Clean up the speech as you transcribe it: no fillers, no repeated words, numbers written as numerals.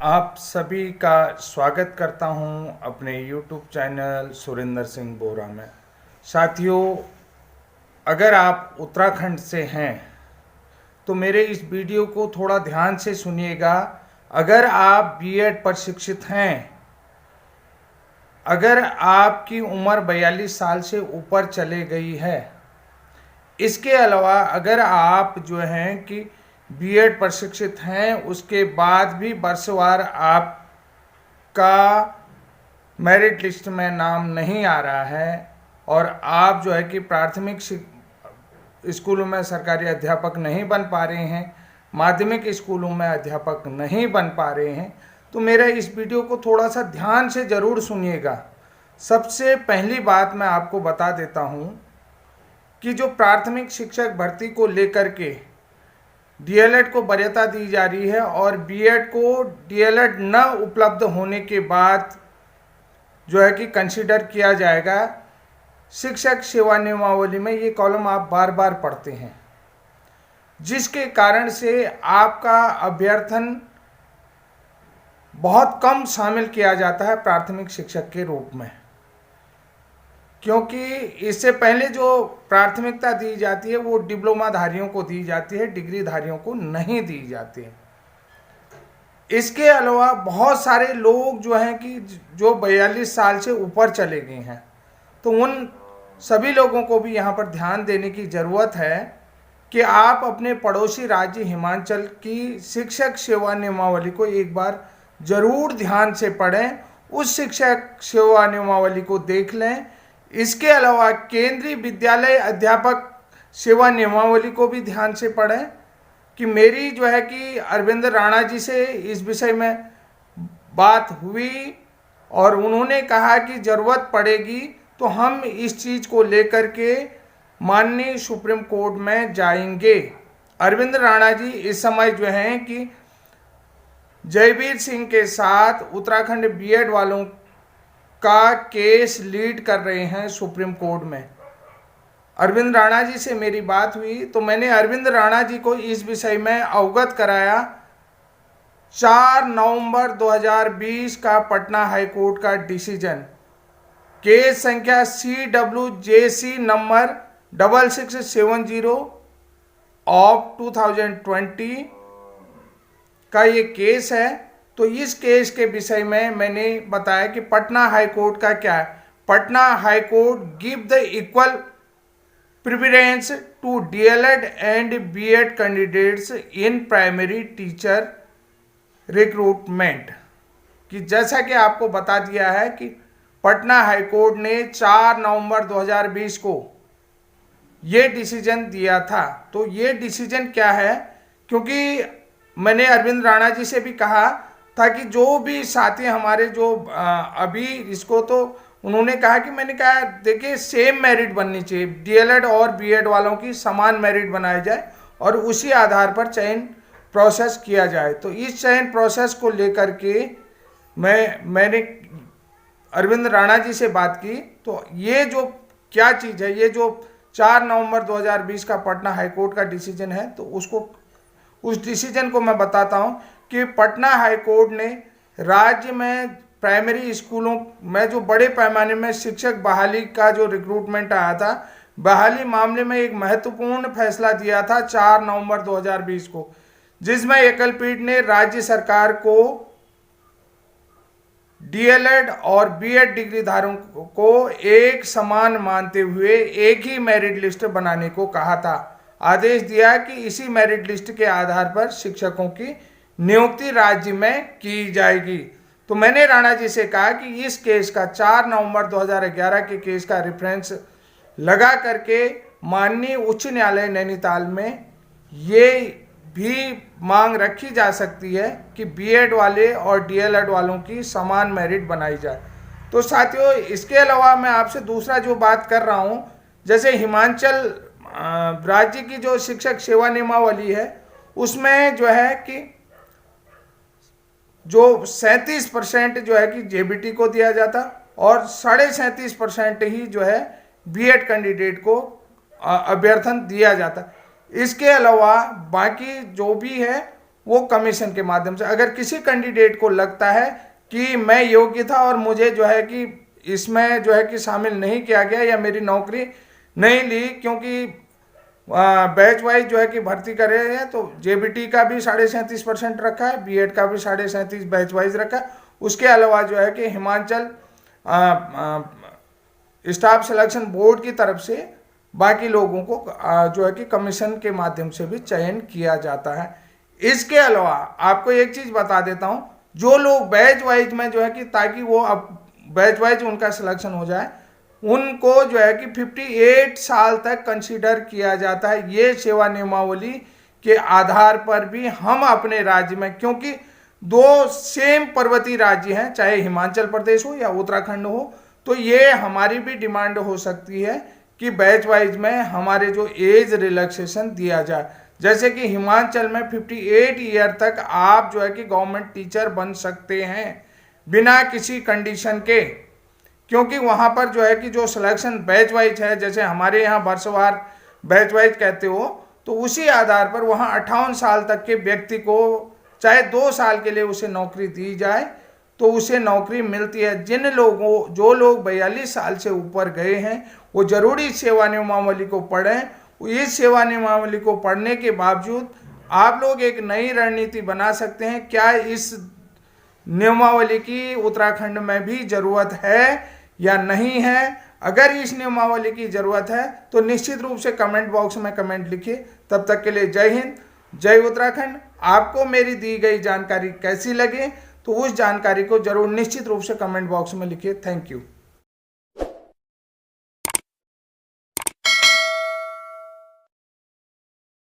आप सभी का स्वागत करता हूं अपने YouTube चैनल सुरेंद्र सिंह बोरा में। साथियों, अगर आप उत्तराखंड से हैं तो मेरे इस वीडियो को थोड़ा ध्यान से सुनिएगा। अगर आप बीएड प्रशिक्षित हैं, अगर आपकी उम्र 42 साल से ऊपर चले गई है, इसके अलावा अगर आप जो हैं कि बीएड प्रशिक्षित हैं, उसके बाद भी वर्षवार आपका मेरिट लिस्ट में नाम नहीं आ रहा है और आप जो है कि प्राथमिक स्कूलों में सरकारी अध्यापक नहीं बन पा रहे हैं, माध्यमिक स्कूलों में अध्यापक नहीं बन पा रहे हैं, तो मेरे इस वीडियो को थोड़ा सा ध्यान से ज़रूर सुनिएगा। सबसे पहली बात मैं आपको बता देता हूँ कि जो प्राथमिक शिक्षक भर्ती को लेकर के डीएलएड को वरीयता दी जा रही है और बीएड को डीएलएड न उपलब्ध होने के बाद जो है कि कंसीडर किया जाएगा, शिक्षक सेवा नियमावली में ये कॉलम आप बार बार पढ़ते हैं, जिसके कारण से आपका अभ्यर्थन बहुत कम शामिल किया जाता है प्राथमिक शिक्षक के रूप में, क्योंकि इससे पहले जो प्राथमिकता दी जाती है वो डिप्लोमाधारियों को दी जाती है, डिग्रीधारियों को नहीं दी जाती है। इसके अलावा बहुत सारे लोग जो हैं कि जो 42 साल से ऊपर चले गए हैं, तो उन सभी लोगों को भी यहाँ पर ध्यान देने की ज़रूरत है कि आप अपने पड़ोसी राज्य हिमाचल की शिक्षक सेवा नियमावली को एक बार ज़रूर ध्यान से पढ़ें, उस शिक्षक सेवा नियमावली को देख लें। इसके अलावा केंद्रीय विद्यालय अध्यापक सेवा नियमावली को भी ध्यान से पढ़ें कि मेरी जो है कि अरविंद राणा जी से इस विषय में बात हुई और उन्होंने कहा कि ज़रूरत पड़ेगी तो हम इस चीज़ को लेकर के माननीय सुप्रीम कोर्ट में जाएंगे। अरविंद राणा जी इस समय जो हैं कि जयवीर सिंह के साथ उत्तराखंड बीएड वालों का केस लीड कर रहे हैं सुप्रीम कोर्ट में। अरविंद राणा जी से मेरी बात हुई तो मैंने अरविंद राणा जी को इस विषय में अवगत कराया। 4 नवंबर 2020 का पटना हाईकोर्ट का डिसीजन, केस संख्या CWJC नंबर 6670 ऑफ 2020 का ये केस है। तो इस केस के विषय में मैंने बताया कि पटना हाई कोर्ट का क्या है। Patna high court give the equal preference to DElEd and BEd candidates in primary teacher recruitment, कि जैसा कि आपको बता दिया है कि पटना हाई कोर्ट ने 4 नवंबर 2020 को ये डिसीजन दिया था। तो ये डिसीजन क्या है, क्योंकि मैंने अरविंद राणा जी से भी कहा था कि जो भी साथी हमारे जो अभी इसको, तो उन्होंने कहा कि मैंने कहा देखिए सेम मेरिट बननी चाहिए, डीएलएड और बीएड वालों की समान मेरिट बनाई जाए और उसी आधार पर चयन प्रोसेस किया जाए। तो इस चयन प्रोसेस को लेकर के मैंने अरविंद राणा जी से बात की। तो ये जो क्या चीज़ है, ये जो 4 नवंबर 2020 का पटना हाईकोर्ट का डिसीजन है, तो उस डिसीजन को मैं बताता हूँ कि पटना हाई कोर्ट ने राज्य में प्राइमरी स्कूलों में जो बड़े पैमाने में शिक्षक बहाली का जो रिक्रूटमेंट आया था, बहाली मामले में एक महत्वपूर्ण फैसला दिया था 4 नवंबर 2020 को, जिसमें एकल पीठ ने राज्य सरकार को डीएलएड और बीएड डिग्रीधारों को एक समान मानते हुए एक ही मेरिट लिस्ट बनाने को कहा था। आदेश दिया कि इसी मेरिट लिस्ट के आधार पर शिक्षकों की नियुक्ति राज्य में की जाएगी। तो मैंने राणा जी से कहा कि इस केस का 4 नवंबर 2011 के केस का रेफरेंस लगा करके माननीय उच्च न्यायालय नैनीताल में ये भी मांग रखी जा सकती है कि बीएड वाले और डीएलएड वालों की समान मेरिट बनाई जाए। तो साथियों, इसके अलावा मैं आपसे दूसरा जो बात कर रहा हूँ, जैसे हिमाचल राज्य की जो शिक्षक सेवा नियमावली है, उसमें जो है कि जो 37% जो है कि जेबीटी को दिया जाता और 37.5% ही जो है बीएड कैंडिडेट को अभ्यर्थन दिया जाता। इसके अलावा बाकी जो भी है वो कमीशन के माध्यम से। अगर किसी कैंडिडेट को लगता है कि मैं योग्य था और मुझे जो है कि इसमें जो है कि शामिल नहीं किया गया या मेरी नौकरी नहीं ली क्योंकि बैच वाइज जो है कि भर्ती कर रहे हैं, तो जेबीटी का भी 37.5% रखा है, बीएड का भी 37.5 बैच वाइज रखा है। उसके अलावा जो है कि हिमाचल स्टाफ सिलेक्शन बोर्ड की तरफ से बाकी लोगों को जो है कि कमीशन के माध्यम से भी चयन किया जाता है। इसके अलावा आपको एक चीज बता देता हूं, जो लोग बैच वाइज में जो है कि ताकि वो अब बैच वाइज उनका सिलेक्शन हो जाए, उनको जो है कि 58 साल तक कंसीडर किया जाता है। ये सेवा नियमावली के आधार पर भी हम अपने राज्य में, क्योंकि दो सेम पर्वतीय राज्य हैं, चाहे हिमाचल प्रदेश हो या उत्तराखंड हो, तो ये हमारी भी डिमांड हो सकती है कि बैच वाइज में हमारे जो एज रिलैक्सेशन दिया जाए। जैसे कि हिमाचल में 58 ईयर तक आप जो है कि गवर्नमेंट टीचर बन सकते हैं बिना किसी कंडीशन के, क्योंकि वहां पर जो है कि जो सिलेक्शन बैच वाइज है, जैसे हमारे यहाँ वर्षवार बैच वाइज कहते हो, तो उसी आधार पर वहां 58 साल तक के व्यक्ति को चाहे 2 साल के लिए उसे नौकरी दी जाए तो उसे नौकरी मिलती है। जो लोग 42 साल से ऊपर गए हैं वो जरूरी सेवा नियमावली को पढ़ें। इस सेवा नियमावली को पढ़ने के बावजूद आप लोग एक नई रणनीति बना सकते हैं। क्या इस नियमावली की उत्तराखंड में भी जरूरत है या नहीं है? अगर इस नियमावली की जरूरत है तो निश्चित रूप से कमेंट बॉक्स में कमेंट लिखिए। तब तक के लिए जय हिंद, जय उत्तराखंड। आपको मेरी दी गई जानकारी कैसी लगी तो उस जानकारी को जरूर निश्चित रूप से कमेंट बॉक्स में लिखिए। Thank you.